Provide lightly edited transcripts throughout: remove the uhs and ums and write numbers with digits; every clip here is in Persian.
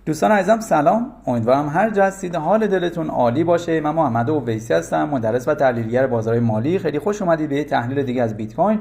دوستان عزیزم سلام، امیدوارم هر جا هستید حال دلتون عالی باشه. من محمد اویسی هستم، مدرس و تحلیلگر بازار مالی. خیلی خوش اومدید به یه تحلیل دیگه از بیت کوین.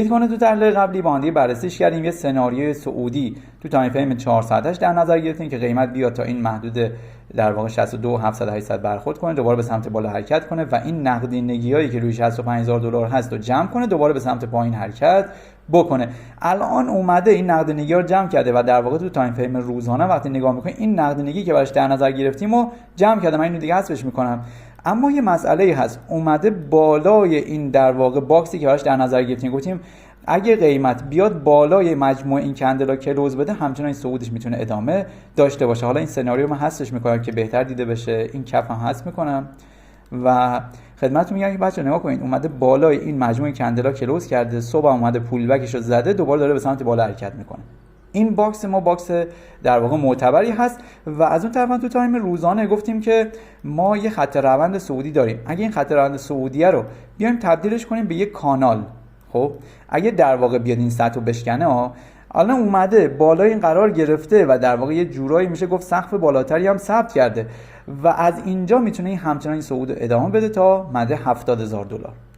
تو تحلیل قبلی با هم بررسیش کردیم. یه سناریوی سعودی تو تایم فریم 4 ساعتش در نظر گرفتیم که قیمت بیاد تا این محدود در واقع 62 700 800 برخورد کنه، دوباره به سمت بالا حرکت کنه و این نقدینگیایی که روی $65000 هست رو جمع کنه، دوباره به سمت پایین حرکت بکنه. الان اومده این نقدینگی رو جمع کرده و در واقع تو تایم فریم روزانه وقتی نگاه می‌کنید این نقدینگی که براش در نظر گرفتیم رو جمع کرده. من اینو دیگه حذفش می‌کنم. اما یه مسئله هست، اومده بالای این در واقع باکسی که براش در نظر گرفتیم، گفتیم اگه قیمت بیاد بالای مجموع این کندلا کلوز بده، همچنان این صعودش میتونه ادامه داشته باشه. حالا این سناریو من حذفش میکنم که بهتر دیده بشه. این کف هم حذف میکنم و خدمتتون میگم که بچه‌ها نگاه کنید، اومده بالای این مجموع کندلا کلوز کرده، صبح اومده پول بکش رو زده، دوباره داره به سمت بالا حرکت میکنه. این باکس ما باکس در واقع معتبری هست و از اون طرف تو تایم روزانه گفتیم که ما یه خط روند صعودی داریم. اگه این خط روند صعودی رو بیایم تبدیلش کنیم به یک کانال، خب اگه در واقع بیاد این سطح رو بشکنه، الان اومده بالای این قرار گرفته و در واقع یه جورایی میشه گفت سقف بالاتری هم ثبت کرده و از اینجا میتونه این همچنان این صعود ادامه بده تا مده $70000.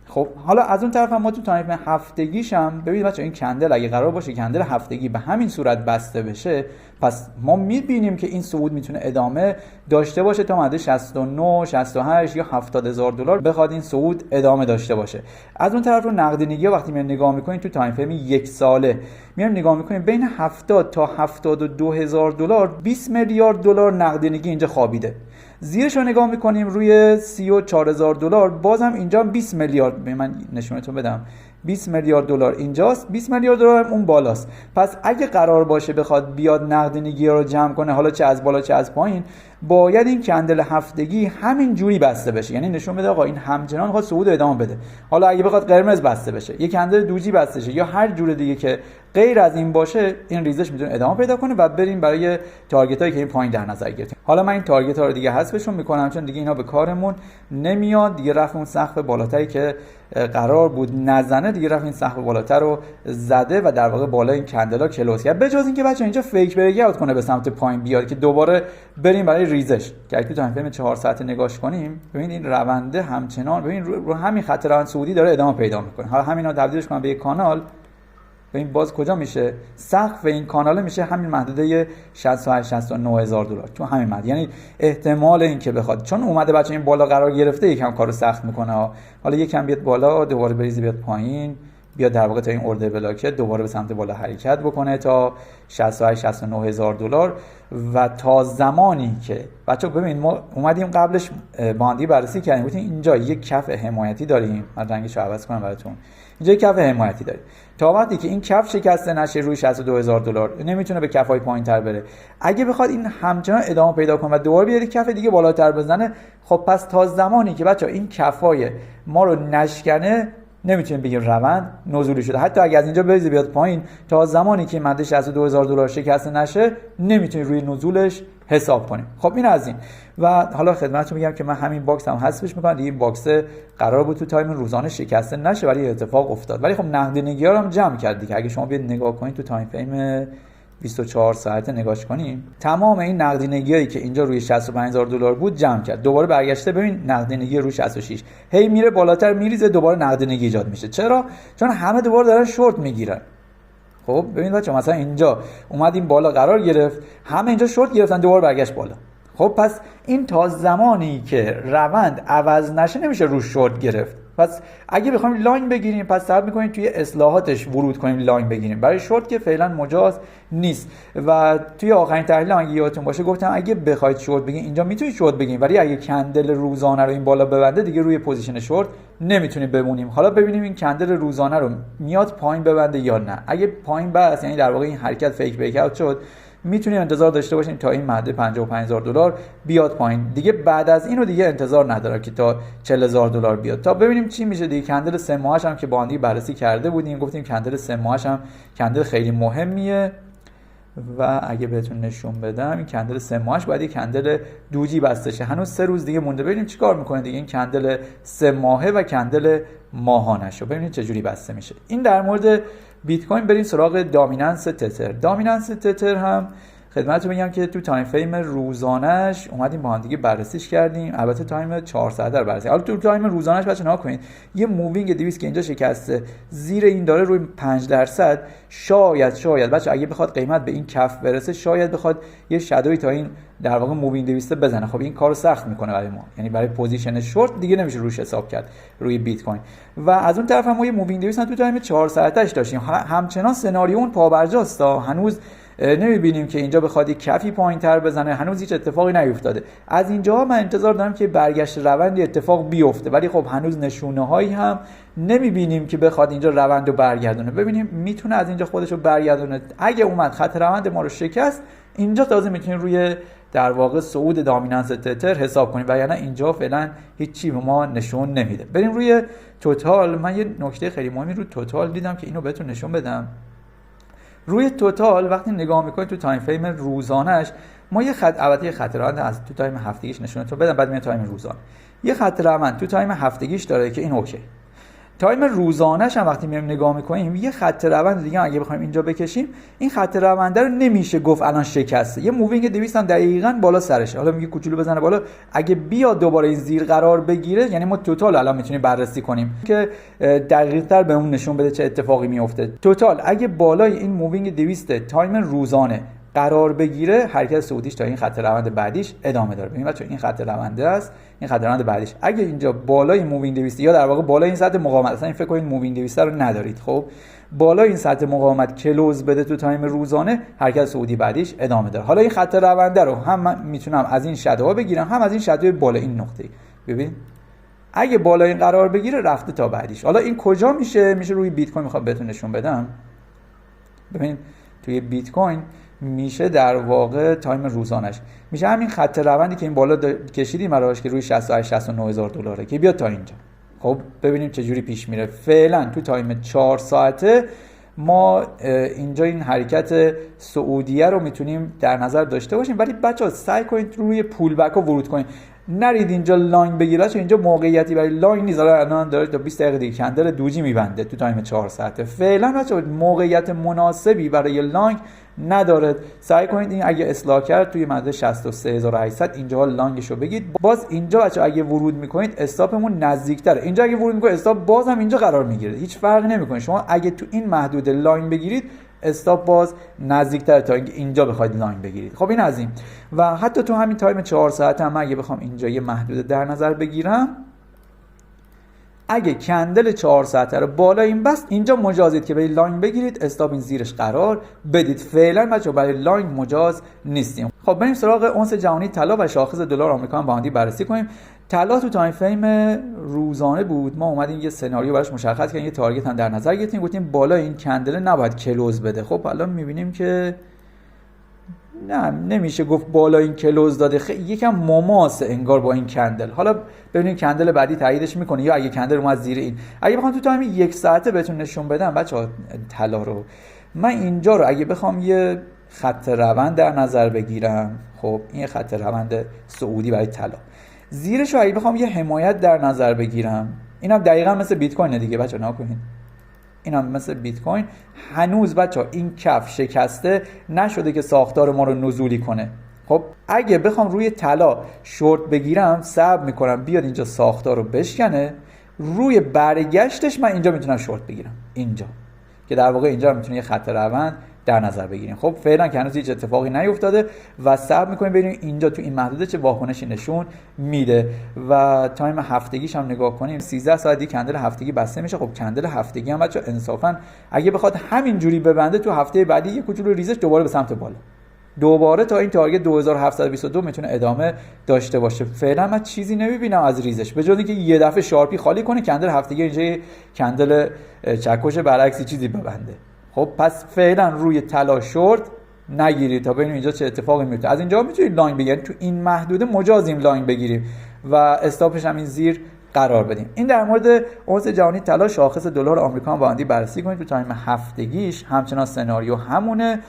خب حالا از اون طرف هم ما تو تایم هفتگیش هم ببینید بچه‌ها، این کندل اگه قرار باشه کندل هفتگی به همین صورت بسته بشه، پس ما میبینیم که این صعود میتونه ادامه داشته باشه تا مده 69 68 یا $70000 بخواد این صعود ادامه داشته باشه. از اون طرف رو نقدینگی وقتی میایم نگاه میکنیم تو تایم فریم یک ساله میایم نگاه میکنیم بین 70 تا $72000 $20 میلیارد نقدینگی اینجا خوابیده. زیرش رو نگاه میکنیم روی $34000 بازم اینجا 20 میلیارد، من نشونتون بدم، 20 میلیارد دلار اینجاست، 20 میلیارد دلار هم اون بالاست. پس اگه قرار باشه بخواد بیاد نقدینگی رو جمع کنه، حالا چه از بالا چه از پایین، باید این کندل هفتگی همین جوری بسته بشه، یعنی نشون بده آقا این همچنان خواهد صعود ادامه بده. حالا اگه بخواد قرمز بسته بشه، یک کندل دوجی بسته شه یا هر جور دیگه که غیر از این باشه، این ریزش میتونه ادامه پیدا کنه و بریم برای تارگت هایی که این پایین در نظر گرفتیم. حالا من این تارگت ها رو دیگه حذفشون میکنم چون دیگه اینا به کارمون نمیاد. دیگه رفت اون سقف بالاتری که قرار بود نزنه، دیگه رفت این سقف بالاتر رو زده و در واقع بالا این کندلا کلوز کرد. بجز اینکه بچه‌ها اینجا فیک بریک اوت کنه به سمت پایین بیاد که دوباره بریم برای ریزش. که اگه تو تایم فریم 4 ساعت نگاش کنیم، ببین این رونده همچنان، ببین رو همین خط روند صعودی داره ادامه پیدا میکنه. حالا همینا تبدیلش کنم به یک کانال، ببین باز کجا میشه؟ سقف این کانال میشه همین محدوده 68 $69000 تو همین مد. یعنی احتمال این که بخواد، چون اومده بچه این بالا قرار گرفته، یکم کارو سخت میکنه. حالا یکم بیاد بالا، دوباره بریزه بیاد پایین، بیاد در واقع تا این اوردر بلاکه دوباره به سمت بالا حرکت بکنه تا 68 $69000 و تا زمانی که بچه ببین ما اومدیم قبلش باندی بررسی کردیم، گفتیم اینجا یک کف حمایتی داریم. من رنگش رو عوض کنم براتون. اینجا یک کف حمایتی داریم. تا وقتی که این کف شکسته نشه روی $62000 نمیتونه به کفای پایین‌تر بره. اگه بخواد این همچنان ادامه پیدا کنه و دوباره بیاد کف دیگه بالاتر بزنه، خب پس تا زمانی که بچه‌ها این کفای ما رو نشکنه، نمیتونیم بگیم روند نزولی شده. حتی اگه از اینجا بریزه بیاد پایین، تا زمانی که مده $62000 شکسته نشه، نمیتونیم روی نزولش حساب کنیم. خب این از این. و حالا خدمتتون میگم که من همین باکس هم حذفش میکنم. دیگه این باکس قرار بود تو تایم روزانه شکسته نشه ولی اتفاق افتاد. ولی خب نقدینگی‌ها رو هم جمع کرد دیگه. اگه شما بیاد نگاه کنید تو تایم فریم 24 ساعته نگاش کنیم، تمام این نقدینگیایی که اینجا روی $65000 بود جمع کرد، دوباره برگشته. ببین نقدینگی روی 66 هی میره بالاتر میریزه، دوباره نقدینگی ایجاد میشه. چرا؟ چون همه دوباره دارن شورت میگیرن. خب ببین بچه‌ها، مثلا اینجا اومد این بالا قرار گرفت، همه اینجا شورت گرفتن، دوباره برگشت بالا. خب پس این تا زمانی که روند عوض نشه نمیشه رو شورت گرفت. پس اگه بخوایم لاین بگیریم، پس سعی می‌کنیم توی اصلاحاتش ورود کنیم لاین بگیریم. برای شورت که فعلا مجاز نیست. و توی آخرین تحلیل اگه یادتون باشه گفتم اگه بخواید شورت بگین اینجا میتونید شورت بگین، ولی اگه کندل روزانه رو این بالا ببنده دیگه روی پوزیشن شورت نمیتونیم بمونیم. حالا ببینیم این کندل روزانه رو میاد پایین ببنده یا نه. اگه پایین بس، یعنی در واقع این حرکت فیک بریک اوت شد، میتونیم انتظار داشته باشیم تا این مده $55000 بیاد پایین. دیگه بعد از اینو دیگه انتظار نداره که تا $40000 بیاد. تا ببینیم چی میشه دیگه. کندل 3 ماهش هم که باندی بررسی کرده بودیم، گفتیم کندل 3 ماهش هم کندل خیلی مهمیه و اگه بهتون نشون بدم این کندل 3 ماهش باید یک کندل دوجی بسته شه. هنوز 3 روز دیگه مونده، ببینیم چیکار میکنه دیگه این کندل 3 ماهه و کندل ماهانه شو، ببینید چه جوری بسته میشه. این در مورد بیت کوین. بریم سراغ دامیننس تتر. دامیننس تتر هم خدمتتون بگم که تو تایم فریم روزانه‌اش اومدیم با هم دیگه بررسیش کردیم. البته تایم 4 ساعته رو بررسی. حالا تو تایم روزانه‌اش بچه‌ها نگاه کنید، یه مووینگ 200 که اینجا شکسته، زیر این داره روی 5%، شاید بچه اگه بخواد قیمت به این کف برسه، شاید بخواد یه شادوی تا این در واقع مووینگ 200 بزنه. خب این کارو سخت میکنه برای ما، یعنی برای پوزیشن شورت دیگه نمیشه روش حساب کرد روی بیت کوین. و از اون طرف هم ما یه مووینگ 200 تو تایم 4 ساعته‌اش داشتیم. همچنان سناریو اون پابرجاست، هنوز نمیبینیم که اینجا بخواد یک کفی پایین‌تر بزنه، هنوز هیچ اتفاقی نیفتاده. از اینجا من انتظار دارم که برگشت روند اتفاق بیفته، ولی خب هنوز نشونه‌هایی هم نمیبینیم که بخواد اینجا روند رو برگردونه. ببینیم میتونه از اینجا خودش رو برگردونه. اگه اومد خط روند ما رو شکست، اینجا تازه میتونیم روی در واقع صعود دامیننس تتر حساب کنیم، و یعنی اینجا فعلا هیچی به ما نشون نمیده. بریم روی توتال. من یه نکته خیلی مهمی رو توتال دیدم که اینو بهتون نشون بدم. روی توتال وقتی نگاه میکنید تو تایم فریم روزانه‌اش، ما یه خط، البته یه خط روند از تو تایم هفتگیش نشونتون بدم، بعد میاد تایم روزانه. یه خط روند تو تایم هفتگیش داره که این اوکی. تایم روزانه‌ش هم وقتی میایم نگاه میکنیم، یه خط روند دیگه اگه بخوایم اینجا بکشیم، این خط روند رو نمیشه گفت الان شکسته. یه مووینگ 200 هم دقیقاً بالا سرشه. حالا میگه کوچولو بزنه بالا، اگه بیاد دوباره این زیر قرار بگیره، یعنی ما توتال الان میتونیم بررسی کنیم که دقیق‌تر به اون نشون بده چه اتفاقی میفته. توتال اگه بالای این مووینگ 200 تایم روزانه قرار بگیره، حرکت صعودیش تا این خط روند بعدیش ادامه داره. ببینید بچه‌ها این خط رونده است، این خط روند بعدیش اگه اینجا بالای مووینگ 200 یا در واقع بالای این سطح مقاومت، اصلا این فکر کنید مووینگ 200 رو ندارید، خب بالای این سطح مقاومت کلوز بده تو تایم روزانه، حرکت صعودی بعدیش ادامه داره. حالا این خط رونده رو هم من میتونم از این شادوها بگیرم، هم از این شادوی بالا این نقطه. ببین اگه بالا این قرار بگیره رفته تا بعدیش. حالا این کجا میشه روی بیت کوین میخوام بهتون نشون بدم. ببین توی بیت کوین میشه در واقع تایم روزانش میشه همین خط روندی که این بالا کشیدیم براش که روی 68 69 هزار دلاره که بیاد تا اینجا. خب ببینیم چه جوری پیش میره. فعلا تو تایم 4 ساعته ما اینجا این حرکت صعودیه رو میتونیم در نظر داشته باشیم، ولی بچه‌ها سعی کنید روی پول بک رو ورود کنید. نرید اینجا لاین بگیرید، چون اینجا موقعیتی برای لاین نیست. الان داره تا 20 دقیقه دیگه کندل دوجی میبنده تو تایم 4 ساعته. فعلا بچه‌ها موقعیت مناسبی برای لاین نداره. سعی کنید این اگه اصلاح کرد توی مدد 63800 اینجا لانگش رو بگید. باز اینجا بچه‌ها اگه ورود میکنید استاپمون نزدیک‌تره. اینجا اگه ورود میکنید استاپ باز هم اینجا قرار میگیره، هیچ فرقی نمیکنه. شما اگه تو این محدوده لاین بگیرید استاپ باز نزدیک‌تر تا اینجا بخواید لاین بگیرید. خب این از این. و حتی تو همین تایم 4 ساعت هم اگه بخوام اینجا یه محدوده در نظر بگیرم، اگه کندل 4 ساعته رو بالا این بست، اینجا مجازید که برای لاین بگیرید، استاپ این زیرش قرار بدید. فعلا بچه‌ها برای لاین مجاز نیستیم. خب بریم سراغ اونس جهانی طلا و شاخص دلار آمریکا هم با هم بررسی کنیم. طلا تو تایم فریم روزانه بود، ما اومدیم یه سناریو براش مشخص کردیم، یه تارگت هم در نظر گرفتیم، گفتیم بالا این کندل نباید کلوز بده. خب الان می‌بینیم که نه، نمیشه گفت بالا این کلوز داده، یکم مماسه انگار با این کندل. حالا ببینید کندل بعدی تاییدش میکنه، یا اگه کندل اومد زیر این. اگه بخوام تو تایم 1 ساعته بهتون نشون بدم بچه‌ها طلا رو، من اینجا رو اگه بخوام یه خط روند در نظر بگیرم، خب این خط روند صعودی برای طلا، زیرش رو اگه بخوام یه حمایت در نظر بگیرم، اینم دقیقاً مثل بیت کوین دیگه بچه‌ها، نگاه کنید این هم مثل بیت کوین. هنوز بچه‌ها این کف شکسته نشده که ساختار ما رو نزولی کنه. خب اگه بخوام روی طلا شورت بگیرم، صبر میکنم بیاد اینجا ساختار رو بشکنه، روی برگشتش من اینجا میتونم شورت بگیرم، اینجا که در واقع اینجا میتونه یه خط روند در نظر بگیریم. خب فعلا که هنوز هیچ اتفاقی نیفتاده و صبر می‌کنیم ببینیم اینجا تو این محدوده چه واکنشی نشون میده. و تایم هفتگیش هم نگاه کنیم، 13 ساعت دیگه کندل هفتگی بسته میشه. خب کندل هفتگی هم بچا انصافا اگه بخواد همین جوری ببنده، تو هفته بعدی یه کوچولو ریزش دوباره به سمت بالا، دوباره تا این تارگت 2722 میتونه ادامه داشته باشه. فعلا من چیزی نمیبینم از ریزش، به جز اینکه یه دفعه شارپی خالی کنه، کندل هفتگی اینجا کندل چکش برعکسی چیزی ببنده. خب پس فعلا روی طلا شورت نگیرید تا ببینیم اینجا چه اتفاقی میفته. از اینجا میتونید لاین بگیرید، تو این محدوده مجازیم لاین بگیریم و استاپش هم این زیر قرار بدیم. این در مورد اونس جهانی طلا شاخص دلار آمریکا هم با هم بررسی کنید. تو تایم هفتگیش همچنان سناریو همونه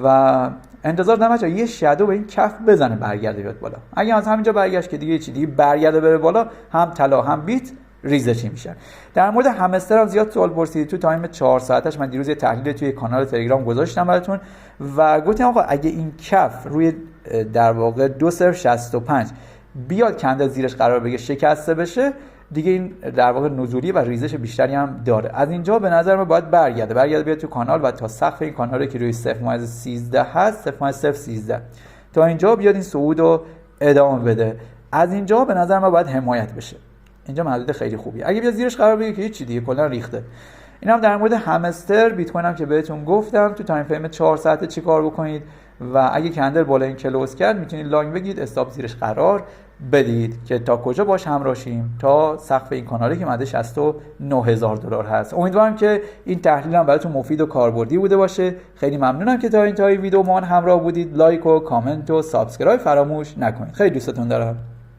و انتظار دارم بچه‌ها یه شادو به این کف بزنه برگرده بیاد بالا. اگه از همینجا برگشت که دیگه چی دیگه برگرده بره بالا، هم طلا هم بیت ریزشی میشن. در مورد همستر هم زیاد سوال پرسیدید. تو تایم 4 ساعتش من دیروز یه تحلیل توی کانال تلگرام گذاشتم براتون و گفتم آقا اگه این کف روی در واقع 2.65 بیاد کندل زیرش قرار بگیره شکسته بشه، دیگه این در واقع نزولی و ریزش بیشتری هم داره. از اینجا به نظر من باید برگرده بیاد تو کانال و تا سقف این کانالی که روی 0.13 هست 0.013 تا اینجا بیاد این صعود رو ادامه بده. از اینجا به نظر من باید حمایت بشه. اینجا محدود خیلی خوبی. اگه بیاد زیرش قرار بگیره که هیچ چی دیگه کلا ریخته. این هم در مورد همستر. بیت کوین هم که بهتون گفتم تو تایم فریم 4 ساعته چی کار بکنید و اگه کندل بالا این کلوز کرد میتونید لانگ بگیرید، استاپ زیرش قرار بدید که تا کجا باش همراهیم تا سقف این کانالی که مده $69,000 هست. امیدوارم که این تحلیل هم براتون مفید و کاربردی بوده باشه. خیلی ممنونم که تا این ویدیو ما همراه بودید. لایک و کامنت و سابسکرایب فراموش نکنید. خیلی دوستتون دارم.